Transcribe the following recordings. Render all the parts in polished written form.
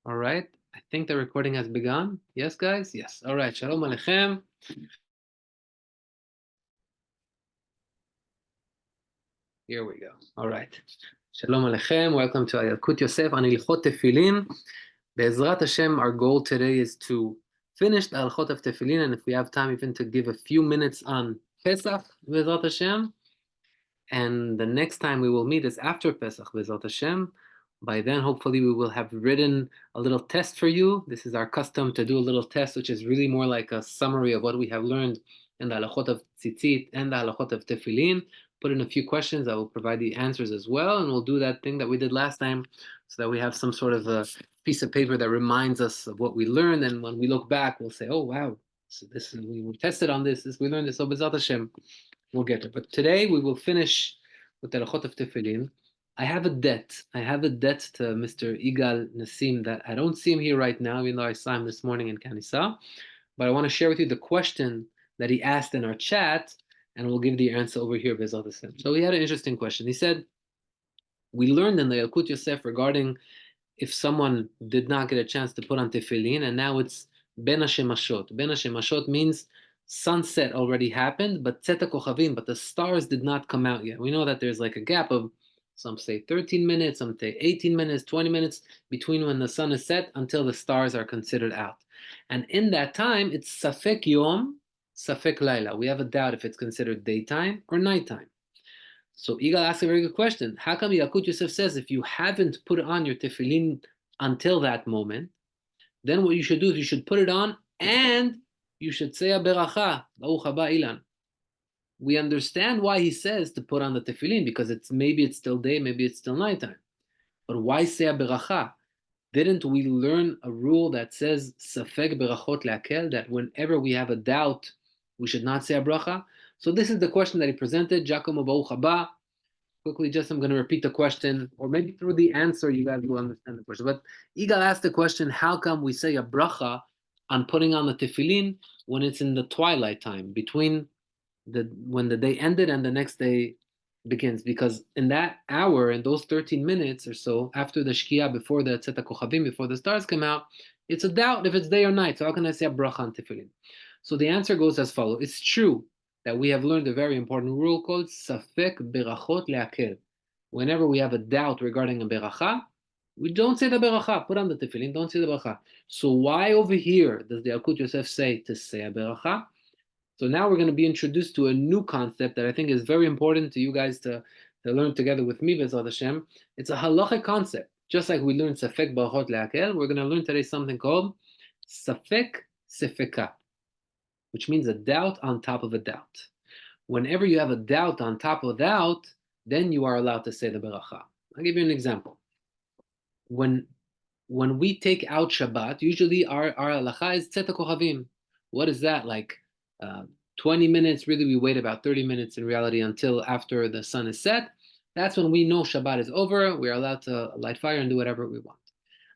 All right. I think the recording has begun. Yes, guys? Yes. All right. Shalom Aleichem. Here we go. All right. Shalom Aleichem. Welcome to Yalkut Yosef on Ilchot Tefillin. Be'ezrat Hashem, our goal today is to finish the Alchot of Tefillin, and if we have time, even to give a few minutes on Pesach, Be'ezrat Hashem. And the next time we will meet is after Pesach, Be'ezrat Hashem. By then, hopefully, we will have written a little test for you. This is our custom to do a little test, which is really more like a summary of what we have learned in the halachot of tzitzit and the halachot of tefillin. Put in a few questions. I will provide the answers as well, and we'll do that thing that we did last time, so that we have some sort of a piece of paper that reminds us of what we learned. And when we look back, we'll say, "Oh wow, so this is, we tested on this. We learned this." So B'ezrat Hashem, we'll get there. But today we will finish with the halachot of tefillin. I have a debt. I have a debt to Mr. Igal Nassim that I don't see him here right now, even though I saw him this morning in Kanisa. But I want to share with you the question that he asked in our chat, and we'll give the answer over here, B'ezrat Hashem. So he had an interesting question. He said, we learned in the Yalkut Yosef regarding if someone did not get a chance to put on tefillin, and now it's Ben Hashemashot. Ben Hashemashot means sunset already happened, but Tzeta Kochavim, but the stars did not come out yet. We know that there's like a gap of, some say 13 minutes, some say 18 minutes, 20 minutes between when the sun is set until the stars are considered out. And in that time, it's Safek Yom, Safek Laila. We have a doubt if it's considered daytime or nighttime. So Igal asks a very good question. How come Yalkut Yosef says if you haven't put on your tefillin until that moment, then what you should do is you should put it on and you should say a beracha, Baruch haba Ilan. We understand why he says to put on the tefillin, because maybe it's still day, maybe it's still nighttime. But why say a beracha? Didn't we learn a rule that says safek berachot leakel, that whenever we have a doubt, we should not say a bracha? So this is the question that he presented. Giacomo Baruch haba. Quickly, just I'm going to repeat the question, or maybe through the answer you guys will understand the question. But Igal asked the question, how come we say a bracha on putting on the tefillin when it's in the twilight time, between when the day ended and the next day begins? Because in that hour, in those 13 minutes or so, after the shkia, before the tzeta kochavim, before the stars come out, it's a doubt if it's day or night. So how can I say a bracha on tefillin? So the answer goes as follows. It's true that we have learned a very important rule called safek berachot leakel. Whenever we have a doubt regarding a beracha, we don't say the beracha. Put on the tefillin, don't say the beracha. So why over here does the Yalkut Yosef say to say a beracha? So now we're going to be introduced to a new concept that I think is very important to you guys to learn together with me, B'ezrat Hashem. It's a halachic concept. Just like we learned safek berachot leakel, we're going to learn today something called safek sefeka, which means a doubt on top of a doubt. Whenever you have a doubt on top of a doubt, then you are allowed to say the beracha. I'll give you an example. When we take out Shabbat, usually our halacha is tzeta kochavim. What is that? Like 20 minutes, really we wait about 30 minutes in reality until after the sun is set. That's when we know Shabbat is over. We're allowed to light fire and do whatever we want.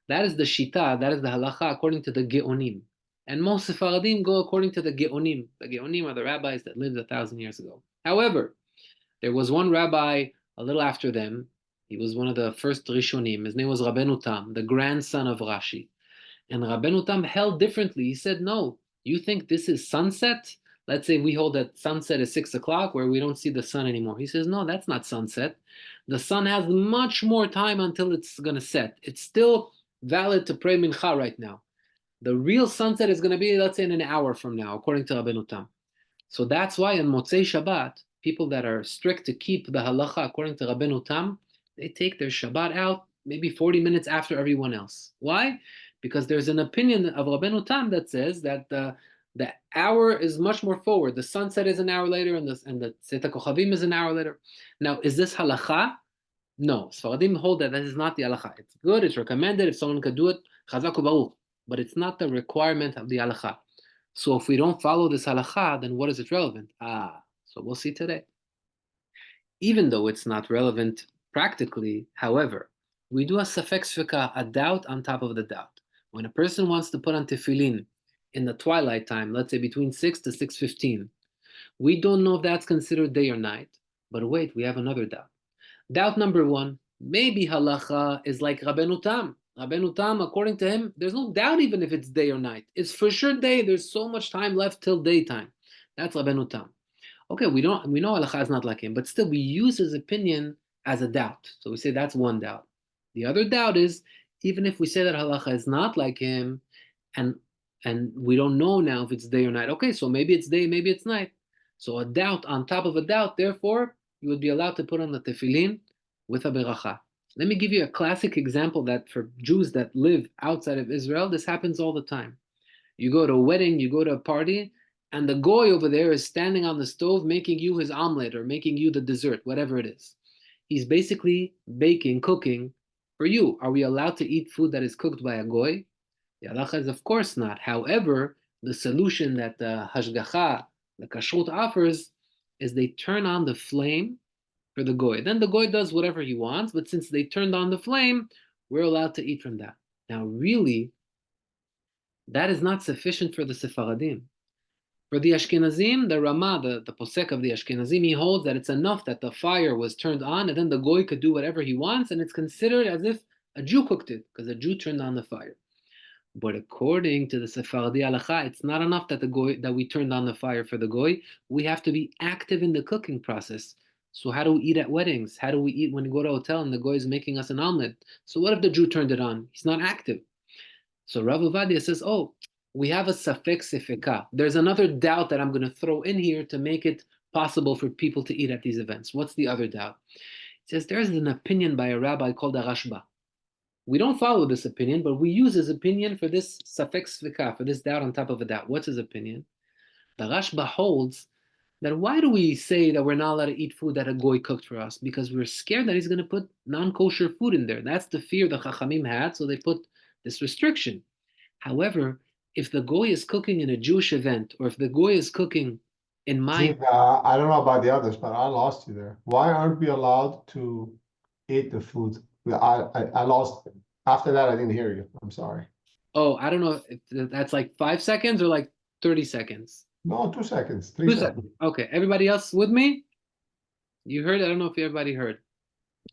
That is the shita, that is the halacha according to the Geonim. And most Sephardim go according to the Geonim. The Geonim are the rabbis that lived 1,000 years ago. However, there was one rabbi a little after them. He was one of the first Rishonim. His name was Rabbeinu Tam, the grandson of Rashi. And Rabbeinu Tam held differently. He said, no, you think this is sunset? Let's say we hold that sunset is 6 o'clock where we don't see the sun anymore. He says, no, that's not sunset. The sun has much more time until it's going to set. It's still valid to pray mincha right now. The real sunset is going to be, let's say, in an hour from now, according to Rabbeinu Tam. So that's why in Motzei Shabbat, people that are strict to keep the halacha according to Rabbeinu Tam, they take their Shabbat out maybe 40 minutes after everyone else. Why? Because there's an opinion of Rabbeinu Tam that says that the hour is much more forward. The sunset is an hour later, and the Tzeta Kochavim is an hour later. Now, is this halacha? No. Sfaradim hold that is not the halacha. It's good, it's recommended. If someone could do it, chazak u'baruch. But it's not the requirement of the halacha. So if we don't follow this halacha, then what is it relevant? So we'll see today. Even though it's not relevant practically, however, we do a safek sfeka, a doubt on top of the doubt. When a person wants to put on tefillin in the twilight time, let's say between 6 to 6:15, we don't know if that's considered day or night. But wait, we have another doubt. Doubt number one, maybe halacha is like Rabbeinu Tam. Rabbeinu Tam, according to him, there's no doubt even if it's day or night. It's for sure day. There's so much time left till daytime. That's Rabbeinu Tam. Okay, we know halacha is not like him, but still we use his opinion as a doubt. So we say that's one doubt. The other doubt is even if we say that halacha is not like him, and we don't know now if it's day or night. Okay, so maybe it's day, maybe it's night. So a doubt on top of a doubt. Therefore, you would be allowed to put on the tefillin with a beracha. Let me give you a classic example that for Jews that live outside of Israel, this happens all the time. You go to a wedding, you go to a party, and the goy over there is standing on the stove making you his omelet or making you the dessert, whatever it is. He's basically baking, cooking for you. Are we allowed to eat food that is cooked by a goy? The halacha is of course not. However, the solution that the hashgacha, the kashrut offers, is they turn on the flame for the goy. Then the goy does whatever he wants, but since they turned on the flame, we're allowed to eat from that. Now, really, that is not sufficient for the Sephardim. For the Ashkenazim, the Rama, the posek of the Ashkenazim, he holds that it's enough that the fire was turned on, and then the goy could do whatever he wants, and it's considered as if a Jew cooked it, because a Jew turned on the fire. But according to the Sephardi halacha, it's not enough that we turned on the fire for the goy. We have to be active in the cooking process. So how do we eat at weddings? How do we eat when we go to a hotel and the goy is making us an omelet? So what if the Jew turned it on? He's not active. So Rav Ovadia says, oh, we have a safek sefeka. There's another doubt that I'm going to throw in here to make it possible for people to eat at these events. What's the other doubt? It says there's an opinion by a rabbi called a Rashba. We don't follow this opinion, but we use his opinion for this safek sefeka, for this doubt on top of a doubt. What's his opinion? The Rashba holds that why do we say that we're not allowed to eat food that a goy cooked for us? Because we're scared that he's going to put non-kosher food in there. That's the fear the Chachamim had, so they put this restriction. However, if the goy is cooking in a Jewish event, or if the goy is cooking in my... Gene, I don't know about the others, but I lost you there. Why aren't we allowed to eat the food? I lost. After that, I didn't hear you. I'm sorry. Oh, I don't know if that's like 5 seconds or like 30 seconds. No, 2 seconds, 3 2 seconds. seconds. Okay, everybody else with me? You heard? I don't know if everybody heard.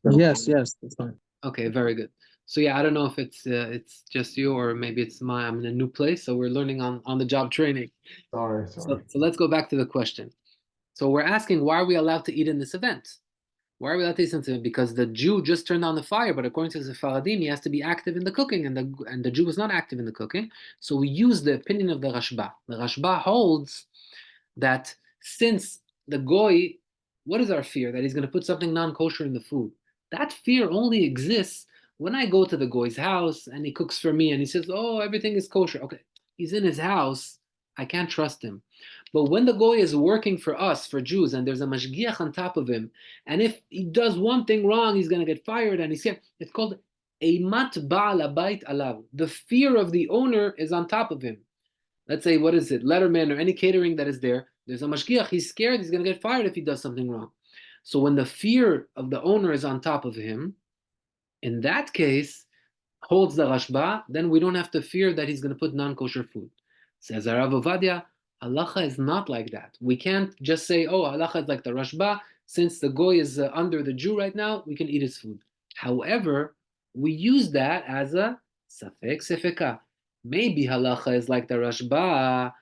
Yes, that's fine. Okay, very good. So yeah, I don't know if it's just you or maybe I'm in a new place, so we're learning on the job training. Sorry. So let's go back to the question. So we're asking, why are we allowed to eat in this event? Why are we allowed to eat in this event? Because the Jew just turned on the fire, but according to the Sephardim, he has to be active in the cooking, and the Jew was not active in the cooking. So we use the opinion of the Rashba. The Rashba holds that since the goy, what is our fear? That he's going to put something non-kosher in the food. That fear only exists when I go to the goy's house and he cooks for me and he says, oh, everything is kosher. Okay, he's in his house. I can't trust him. But when the goy is working for us, for Jews, and there's a mashgiach on top of him, and if he does one thing wrong, he's going to get fired, and he's it's called eimat ba'al habayit alav. The fear of the owner is on top of him. Let's say, what is it, Letterman or any catering that is there, there's a mashgiach, he's scared, he's going to get fired if he does something wrong. So when the fear of the owner is on top of him, in that case, holds the Rashba, then we don't have to fear that he's going to put non-kosher food. Says Rav Ovadia, halacha is not like that. We can't just say, oh, halacha is like the Rashba, since the goy is under the Jew right now, we can eat his food. However, we use that as a safek sefeka. Maybe halacha is like the Rashba,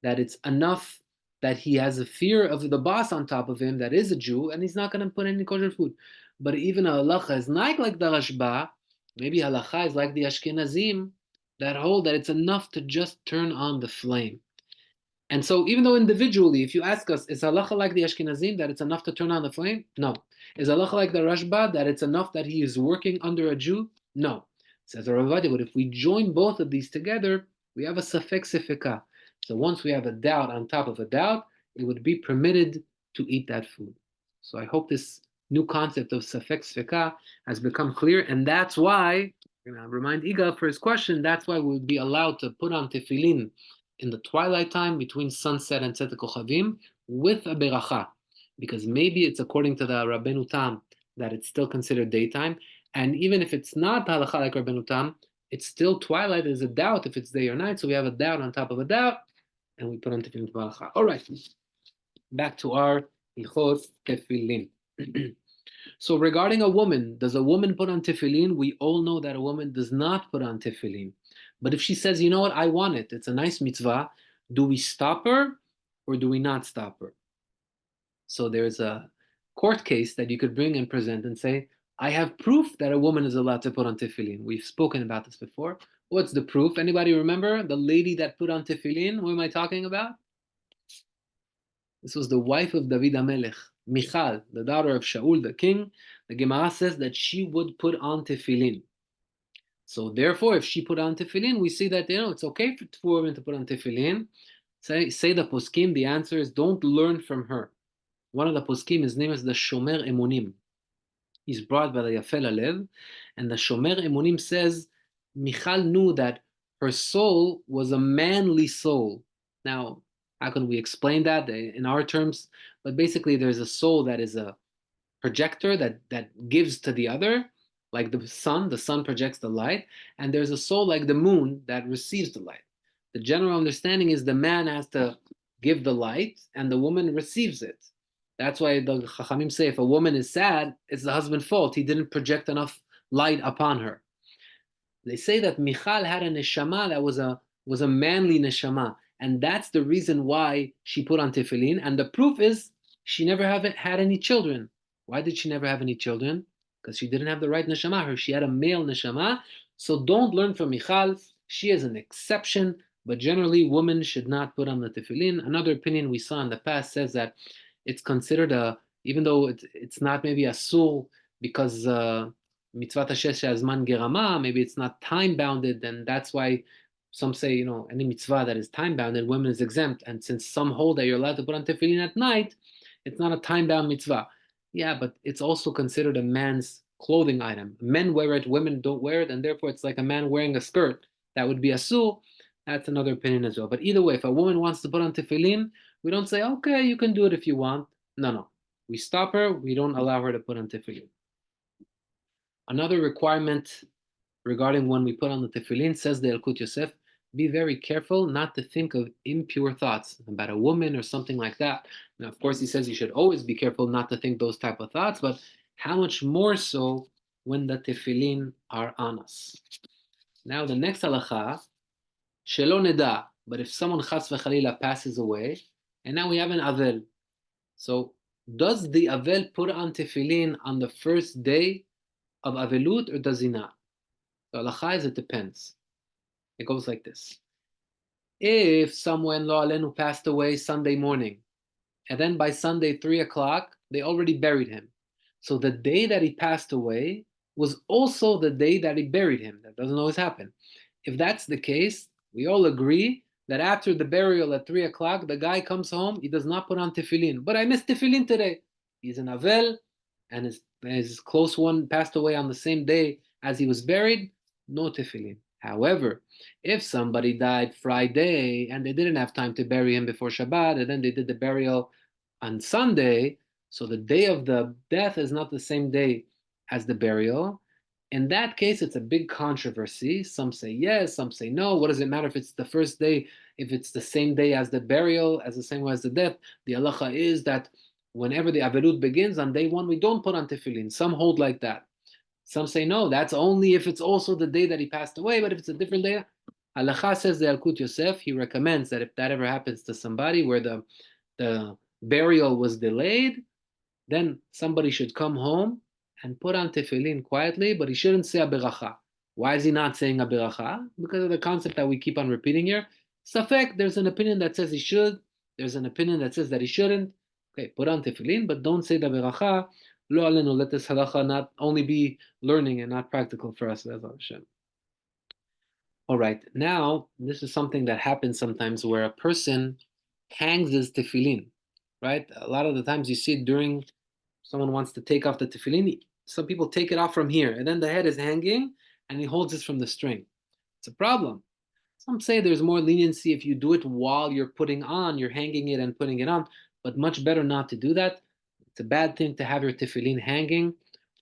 that it's enough that he has a fear of the boss on top of him that is a Jew, and he's not going to put any kosher food. But even a halacha is not like the Rashba. Maybe halacha is like the Ashkenazim that hold that it's enough to just turn on the flame. And so even though individually, if you ask us, is halacha like the Ashkenazim that it's enough to turn on the flame? No. Is halacha like the Rashba that it's enough that he is working under a Jew? No. Says the Rav Ovadia, but if we join both of these together, we have a safek sefeka. So once we have a doubt on top of a doubt, it would be permitted to eat that food. So I hope this new concept of safek sefeka has become clear, and that's why, I'm going to remind Igal for his question, that's why we would be allowed to put on tefillin in the twilight time between sunset and Tzet Kochavim with a beracha, because maybe it's according to the Rabbeinu Tam that it's still considered daytime, and even if it's not halacha like Rabbeinu Tam, it's still twilight. There's a doubt if it's day or night, so we have a doubt on top of a doubt, and we put on tefillin beracha. All right, back to our Yalkut Tefillin. So regarding a woman, does a woman put on tefillin? We all know that a woman does not put on tefillin. But if she says, you know what, I want it, it's a nice mitzvah, do we stop her or do we not stop her? So there's a court case that you could bring and present and say, I have proof that a woman is allowed to put on tefillin. We've spoken about this before. What's the proof? Anybody remember the lady that put on tefillin? Who am I talking about? This was the wife of David HaMelech, Michal, the daughter of Shaul, the king. The Gemara says that she would put on tefillin. So therefore, if she put on tefillin, we see that it's okay for women to put on tefillin. Say the poskim. The answer is don't learn from her. One of the poskim, his name is the Shomer Emunim. He's brought by the Yafel Alev, and the Shomer Emunim says Michal knew that her soul was a manly soul. Now, how can we explain that in our terms? But basically, there's a soul that is a projector that gives to the other, like the sun projects the light, and there's a soul like the moon that receives the light. The general understanding is the man has to give the light and the woman receives it. That's why the Chachamim say if a woman is sad, it's the husband's fault. He didn't project enough light upon her. They say that Michal had a neshama that was a manly neshama, and that's the reason why she put on tefillin. And the proof is she never had any children. Why did she never have any children? Because she didn't have the right neshama. She had a male neshama. So don't learn from Michal. She is an exception, but generally women should not put on the tefillin. Another opinion we saw in the past says that it's considered even though it's not maybe a sul because mitzvat hashesh azman gerama, maybe it's not time bounded, and that's why some say any mitzvah that is time bounded, women is exempt. And since some hold that you're allowed to put on tefillin at night, it's not a time bound mitzvah. Yeah, but it's also considered a man's clothing item. Men wear it, women don't wear it, and therefore it's like a man wearing a skirt. That would be a sul. That's another opinion as well. But either way, if a woman wants to put on tefillin, we don't say, okay, you can do it if you want. No. We stop her. We don't allow her to put on tefillin. Another requirement regarding when we put on the tefillin, says the Yalkut Yosef, be very careful not to think of impure thoughts about a woman or something like that. Now, of course, he says you should always be careful not to think those type of thoughts, but how much more so when the tefillin are on us. Now, the next halacha, shelo neda, but if someone chas v'chalila passes away, and now we have an avel. So does the avel put on tefillin on the first day of avelut or does he not? The halacha is it depends. It goes like this. If someone lo alenu passed away Sunday morning, and then by Sunday 3 o'clock, they already buried him. So the day that he passed away was also the day that he buried him. That doesn't always happen. If that's the case, we all agree that after the burial at 3 o'clock, the guy comes home, he does not put on tefillin. But I missed tefillin today. He's an avel, and his close one passed away on the same day as he was buried, no tefillin. However, if somebody died Friday and they didn't have time to bury him before Shabbat, and then they did the burial on Sunday, so the day of the death is not the same day as the burial. In that case, it's a big controversy. Some say yes, some say no. What does it matter if it's the first day, if it's the same day as the burial, as the same way as the death? The halacha is that whenever the Averut begins on day one, we don't put on tefillin. Some hold like that. Some say no, that's only if it's also the day that he passed away, but if it's a different day, halacha says the Yalkut Yosef, he recommends that if that ever happens to somebody where the burial was delayed, then somebody should come home and put on tefillin quietly, but he shouldn't say a beracha. Why is he not saying a beracha? Because of the concept that we keep on repeating here. Safek, there's an opinion that says he should, there's an opinion that says that he shouldn't. Okay, put on tefillin, but don't say the beracha. Lo alenu, let this halacha not only be learning and not practical for us. All right, now this is something that happens sometimes where a person hangs his tefillin, right? A lot of the times you see it during someone wants to take off the tefillin. Some people take it off from here, and then the head is hanging, and he holds it from the string. It's a problem. Some say there's more leniency if you do it while you're hanging it and putting it on, but much better not to do that. It's a bad thing to have your tefillin hanging,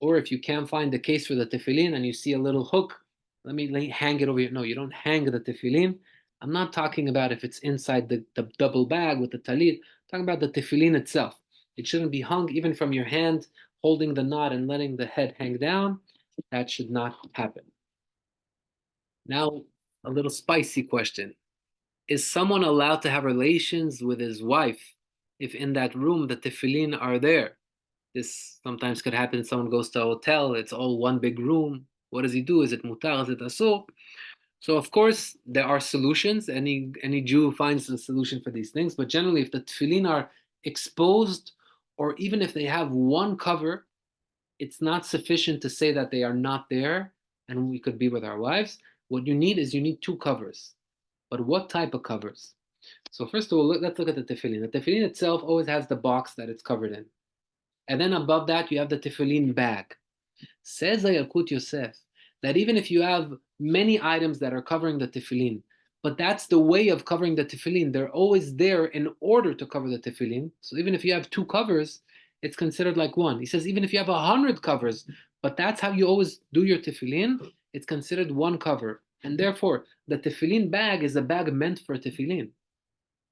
or if you can't find the case for the tefillin and you see a little hook, let me hang it over here. No, you don't hang the tefillin. I'm not talking about if it's inside the double bag with the talit. I'm talking about the tefillin itself. It shouldn't be hung even from your hand holding the knot and letting the head hang down, that should not happen. Now, a little spicy question. Is someone allowed to have relations with his wife if in that room the tefillin are there? This sometimes could happen. Someone goes to a hotel, it's all one big room. What does he do? Is it mutar? Is it asur? So of course there are solutions. Any Jew finds a solution for these things. But generally, if the tefillin are exposed, or even if they have one cover, it's not sufficient to say that they are not there and we could be with our wives. What you need is two covers. But what type of covers? So first of all, let's look at the tefillin. The tefillin itself always has the box that it's covered in. And then above that, you have the tefillin bag. Says the Yalkut Yosef that even if you have many items that are covering the tefillin, but that's the way of covering the tefillin, they're always there in order to cover the tefillin. So even if you have two covers, it's considered like one. He says even if you have 100 covers, but that's how you always do your tefillin, it's considered one cover. And therefore, the tefillin bag is a bag meant for tefillin.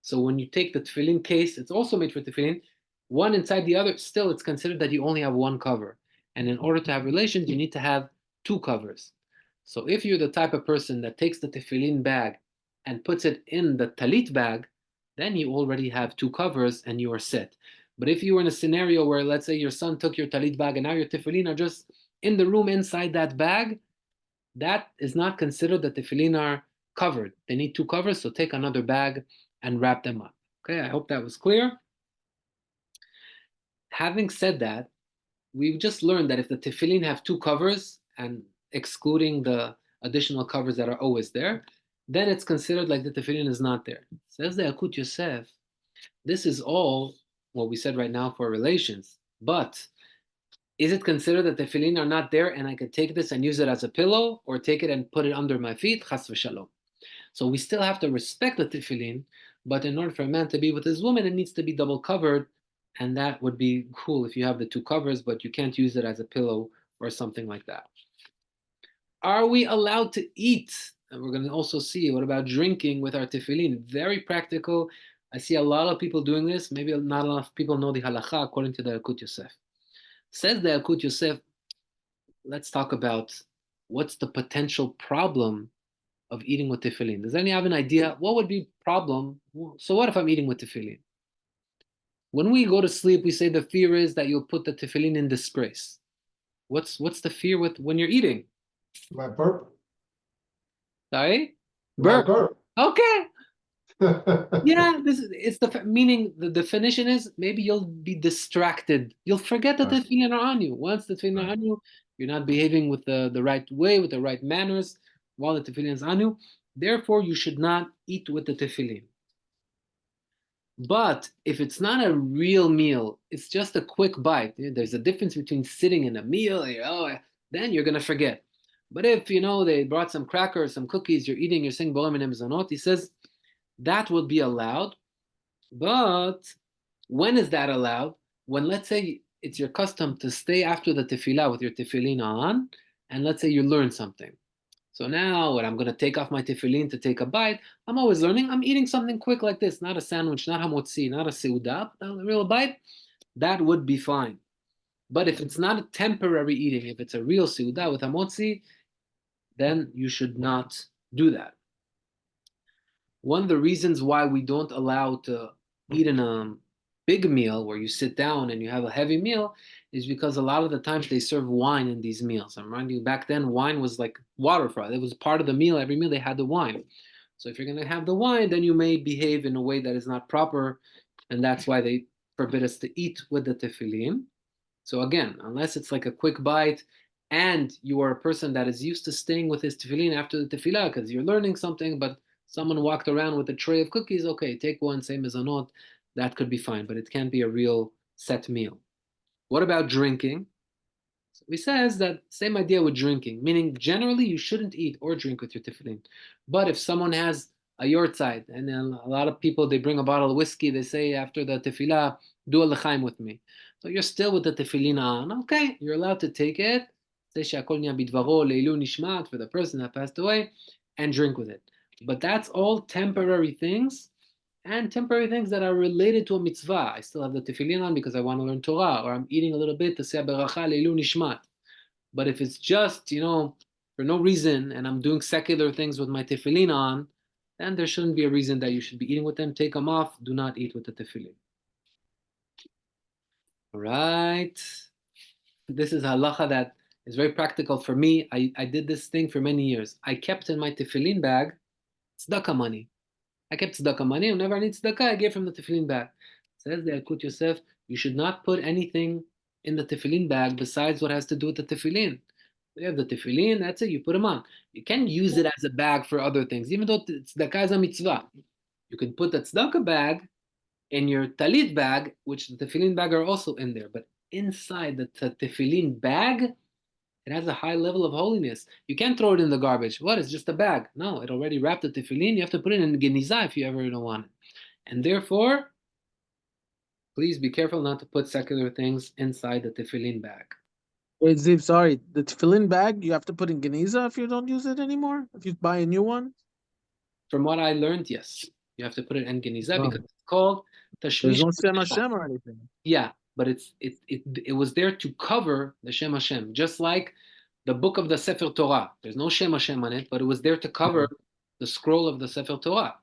So when you take the tefillin case, it's also made for tefillin, one inside the other, still it's considered that you only have one cover. And in order to have relations, you need to have two covers. So if you're the type of person that takes the tefillin bag and puts it in the talit bag, then you already have two covers and you are set. But if you were in a scenario where, let's say, your son took your talit bag and now your tefillin are just in the room inside that bag, that is not considered that tefillin are covered. They need two covers, so take another bag and wrap them up. Okay, I hope that was clear. Having said that, we've just learned that if the tefillin have two covers, and excluding the additional covers that are always there, then it's considered like the tefillin is not there. Says the Yalkut Yosef, this is all what we said right now for relations, but is it considered that the tefillin are not there and I could take this and use it as a pillow, or take it and put it under my feet? Chas v'shalom. So we still have to respect the tefillin, but in order for a man to be with his woman, it needs to be double covered, and that would be cool if you have the two covers, but you can't use it as a pillow or something like that. Are we allowed to eat? And we're going to also see what about drinking with our tefillin. Very practical. I see a lot of people doing this. Maybe not a lot of people know the halacha according to the Yalkut Yosef. Says the Yalkut Yosef, let's talk about what's the potential problem of eating with tefillin. Does anyone have an idea? What would be problem? So what if I'm eating with tefillin? When we go to sleep, we say the fear is that you'll put the tefillin in disgrace. What's the fear with when you're eating? My burp. Sorry? My Burp. burp. Okay. Yeah, it's the meaning. The definition is maybe you'll be distracted. You'll forget that the Right. tefillin are on you. Once the tefillin are on you, you're not behaving with the right way, with the right manners, while the tefillin is on you. Therefore, you should not eat with the tefillin. But if it's not a real meal, it's just a quick bite. There's a difference between sitting in a meal, and then you're gonna forget. But if they brought some crackers, some cookies, you're eating, you're saying Bo'em and Mizanot, he says that would be allowed. But when is that allowed? When, let's say, it's your custom to stay after the tefillah with your tefillin on, and let's say you learn something. So now when I'm going to take off my tefillin to take a bite, I'm always learning. I'm eating something quick like this, not a sandwich, not hamotzi, not a seudah, a real bite. That would be fine. But if it's not a temporary eating, if it's a real seudah with hamotzi, then you should not do that. One of the reasons why we don't allow to eat in a big meal where you sit down and you have a heavy meal is because a lot of the times they serve wine in these meals. I'm reminding you, back then wine was like water for us. It was part of the meal. Every meal they had the wine. So if you're going to have the wine, then you may behave in a way that is not proper, and that's why they forbid us to eat with the tefillin. So again, unless it's like a quick bite and you are a person that is used to staying with his tefillin after the tefillah because you're learning something, but someone walked around with a tray of cookies, okay, take one, same as a note, that could be fine, but it can't be a real set meal. What about drinking? So he says that same idea with drinking, meaning generally you shouldn't eat or drink with your tefillin. But if someone has a yortzeit, and then a lot of people, they bring a bottle of whiskey, they say after the tefillah, do a l'chaim with me. So you're still with the tefillin on, okay, you're allowed to take it, say she'akol niya bidvaro leilu nishmat, for the person that passed away, and drink with it. But that's all temporary things, and temporary things that are related to a mitzvah. I still have the tefillin on because I want to learn Torah, or I'm eating a little bit to say beracha leilu nishmat. But if it's just, for no reason, and I'm doing secular things with my tefillin on, then there shouldn't be a reason that you should be eating with them. Take them off. Do not eat with the tefillin. All right. This is halacha that is very practical for me. I did this thing for many years. I kept in my tefillin bag tzedakah money. I kept tzedakah money. Whenever I need tzedakah, I gave from the tefillin bag. Says the Yalkut Yosef, you should not put anything in the tefillin bag besides what has to do with the tefillin. You have the tefillin, that's it, you put them on. You can use it as a bag for other things, even though tzedakah is a mitzvah. You can put the tzedakah bag in your talit bag, which the tefillin bag are also in there. But inside the tefillin bag, it has a high level of holiness. You can't throw it in the garbage. What? It's just a bag. No, it already wrapped the tefillin. You have to put it in genizah if you ever don't want it. And therefore, please be careful not to put secular things inside the tefillin bag. Wait, Ziv, sorry. The tefillin bag, you have to put in Geniza if you don't use it anymore? If you buy a new one? From what I learned, yes. You have to put it in genizah Oh. because it's called There's tashmish. no Shem Hashem or anything. Yeah, but it was there to cover the Shem Hashem, just like the book of the Sefer Torah. There's no Shem Hashem on it, but it was there to cover the scroll of the Sefer Torah.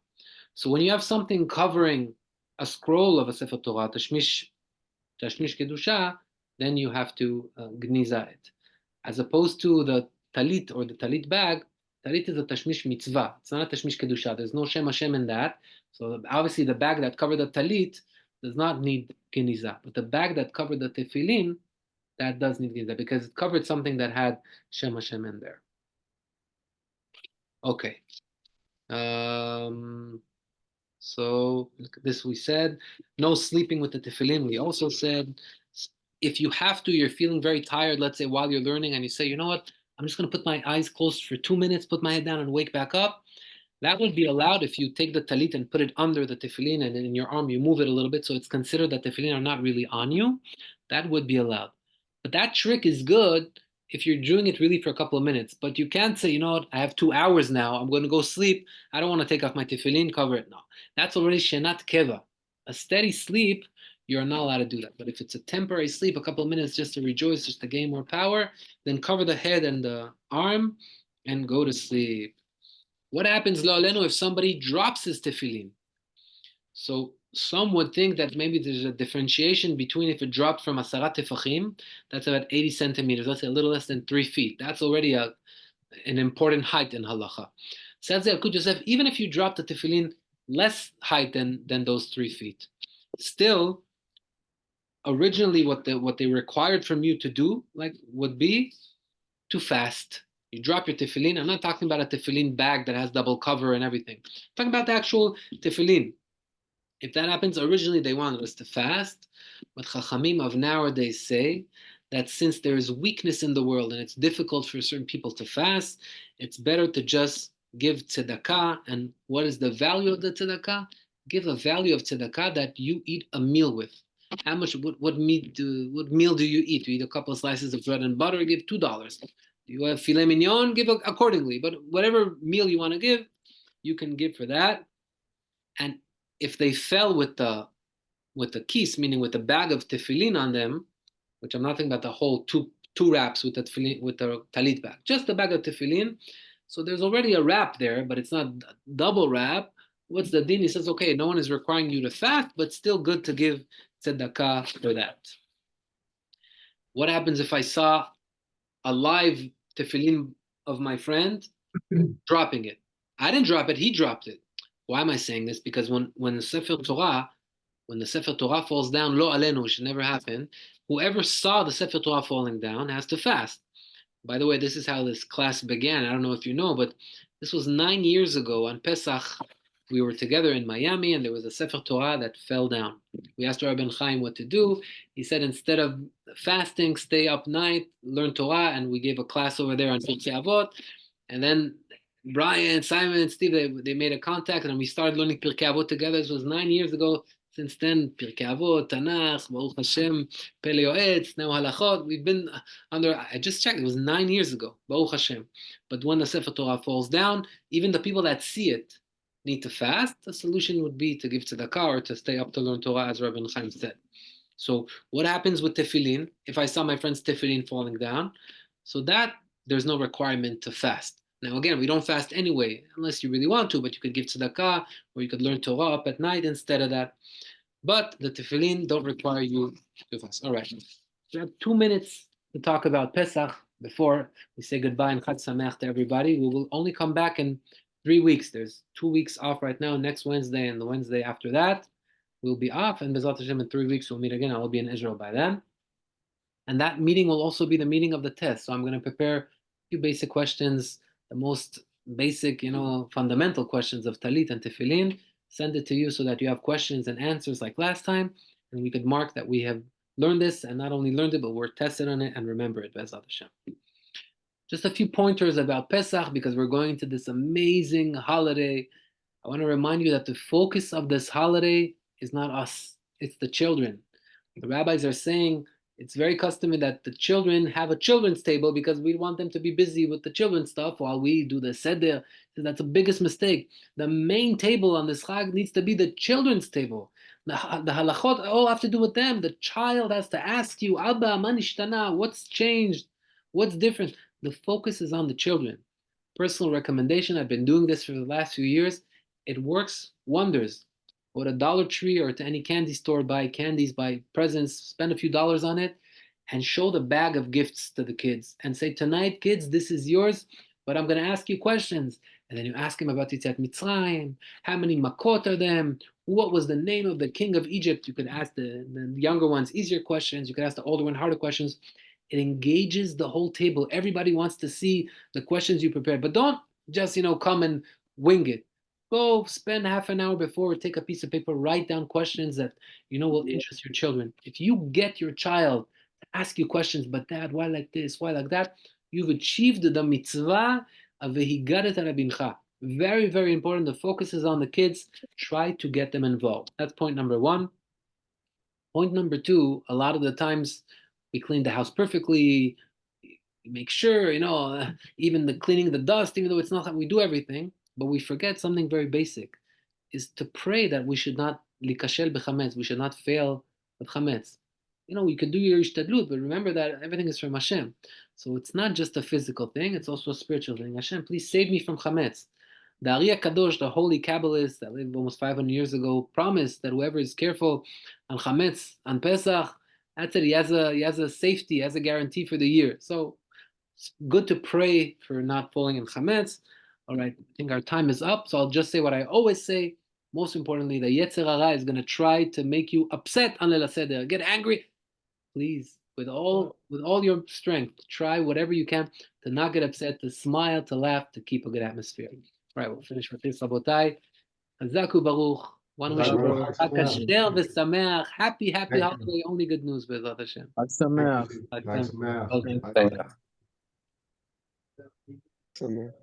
So when you have something covering a scroll of a Sefer Torah, tashmish kedusha, then you have to gniza it, as opposed to the talit or the talit bag. Talit is a tashmish mitzvah. It's not a tashmish kedusha. There's no Shem Hashem in that. So obviously the bag that covered the talit does not need geniza, but the bag that covered the tefillin, that does need geniza because it covered something that had Shem Hashem in there. Okay. So this we said. No sleeping with the tefillin. We also said if you have to, you're feeling very tired, let's say while you're learning, and you say, you know what, I'm just going to put my eyes closed for 2 minutes, put my head down and wake back up. That would be allowed if you take the talit and put it under the tefillin, and in your arm you move it a little bit so it's considered that tefillin are not really on you. That would be allowed. But that trick is good if you're doing it really for a couple of minutes. But you can't say, you know what, I have 2 hours now, I'm going to go sleep, I don't want to take off my tefillin, cover it. No, that's already shenat keva. A steady sleep, you're not allowed to do that. But if it's a temporary sleep, a couple of minutes just to rejoice, just to gain more power, then cover the head and the arm and go to sleep. What happens, lo alenu, if somebody drops his tefillin? So some would think that maybe there's a differentiation between if it dropped from asarat tefachim, that's about 80 centimeters, let's say a little less than 3 feet. That's already an important height in halacha. Says the Yalkut Yosef, even if you drop the tefillin less height than those 3 feet, still, originally what they required from you to do, like, would be to fast. You drop your tefillin. I'm not talking about a tefillin bag that has double cover and everything. I'm talking about the actual tefillin. If that happens, originally they wanted us to fast, but Chachamim of nowadays say that since there is weakness in the world and it's difficult for certain people to fast, it's better to just give tzedakah. And what is the value of the tzedakah? Give a value of tzedakah that you eat a meal with. How much? What meal do you eat? You eat a couple of slices of bread and butter, give $2. You have filet mignon, give accordingly. But whatever meal you want to give, you can give for that. And if they fell with the kis, meaning with the bag of tefillin on them, which I'm not talking about the whole two wraps with the tefillin, with the talit bag, just the bag of tefillin. So there's already a wrap there, but it's not double wrap. What's the din? He says, okay, no one is requiring you to fast, but still good to give tzedakah for that. What happens if I saw a live tefillin of my friend dropping it? I didn't drop it, he dropped it. Why am I saying this? Because when the Sefer Torah falls down, lo alenu, which should never happen, whoever saw the Sefer Torah falling down has to fast. By the way, this is how this class began. I don't know if you know, but this was 9 years ago on Pesach. We were together in Miami, and there was a Sefer Torah that fell down. We asked Rabbi Ben Chaim what to do. He said instead of fasting, stay up night, learn Torah, and we gave a class over there on Pirkei Avot. And then Brian, Simon, Steve, they made a contact, and we started learning Pirkei Avot together. This was 9 years ago. Since then, Pirkei Avot, Tanakh, Baruch Hashem, Pele Yoetz, now Halachot. We've been under, I just checked, it was 9 years ago, Baruch Hashem. But when the Sefer Torah falls down, even the people that see it, need to fast, the solution would be to give tzedakah or to stay up to learn Torah, as Rabbi Chaim said. So what happens with tefillin? If I saw my friend's tefillin falling down, so that there's no requirement to fast. Now again, we don't fast anyway, unless you really want to, but you could give tzedakah or you could learn Torah up at night instead of that. But the tefillin don't require you to fast. All right, we have 2 minutes to talk about Pesach before we say goodbye and Chag Sameach to everybody. We will only come back in 3 weeks. There's 2 weeks off right now, next Wednesday and the Wednesday after that. We'll be off, and Bezat Hashem in 3 weeks we'll meet again. I will be in Israel by then. And that meeting will also be the meeting of the test. So I'm going to prepare a few basic questions, the most basic, fundamental questions of Talit and Tefillin. Send it to you so that you have questions and answers like last time. And we could mark that we have learned this, and not only learned it, but we're tested on it and remember it, Bezat Hashem. Just a few pointers about Pesach, because we're going to this amazing holiday. I want to remind you that the focus of this holiday is not us, it's the children. The rabbis are saying it's very customary that the children have a children's table because we want them to be busy with the children's stuff while we do the seder. So that's the biggest mistake. The main table on this Chag needs to be the children's table. The halachot all have to do with them. The child has to ask you, Abba, ma nishtana, what's changed? What's different? The focus is on the children. Personal recommendation, I've been doing this for the last few years. It works wonders. Go to Dollar Tree or to any candy store, buy candies, buy presents, spend a few dollars on it, and show the bag of gifts to the kids and say, tonight, kids, this is yours, but I'm going to ask you questions. And then you ask them about Yetziat Mitzrayim, how many makot are them, what was the name of the king of Egypt. You could ask the younger ones easier questions, you could ask the older one harder questions. It engages the whole table. Everybody wants to see the questions you prepared, but don't just, come and wing it. Go spend half an hour before, take a piece of paper, write down questions that will interest your children. If you get your child to ask you questions, but Dad, why like this? Why like that? You've achieved the mitzvah of vehigaret rabincha. Very, very important. The focus is on the kids. Try to get them involved. That's point number one. Point number two, a lot of the times we clean the house perfectly. We make sure, even the cleaning the dust, even though it's not that we do everything, but we forget something very basic, is to pray that we should not likashel b'chametz, we should not fail with chametz. You could do your ishtadlut, but remember that everything is from Hashem. So it's not just a physical thing, it's also a spiritual thing. Hashem, please save me from chametz. The Ari Kadosh, the holy Kabbalist that lived almost 500 years ago, promised that whoever is careful on chametz, on Pesach, that's it, he has a safety, he has a guarantee for the year. So it's good to pray for not falling in chametz. All right, I think our time is up, so I'll just say what I always say. Most importantly, the Yetzer Hara is going to try to make you upset on Leil HaSeder, get angry. Please, with all your strength, try whatever you can to not get upset, to smile, to laugh, to keep a good atmosphere. All right, we'll finish with this, Rabotai. Hazaku Baruch. One wish you happy holiday. Only good news, Bezat Hashem. Chag Sameach. Thanks, man. Okay. Sameach.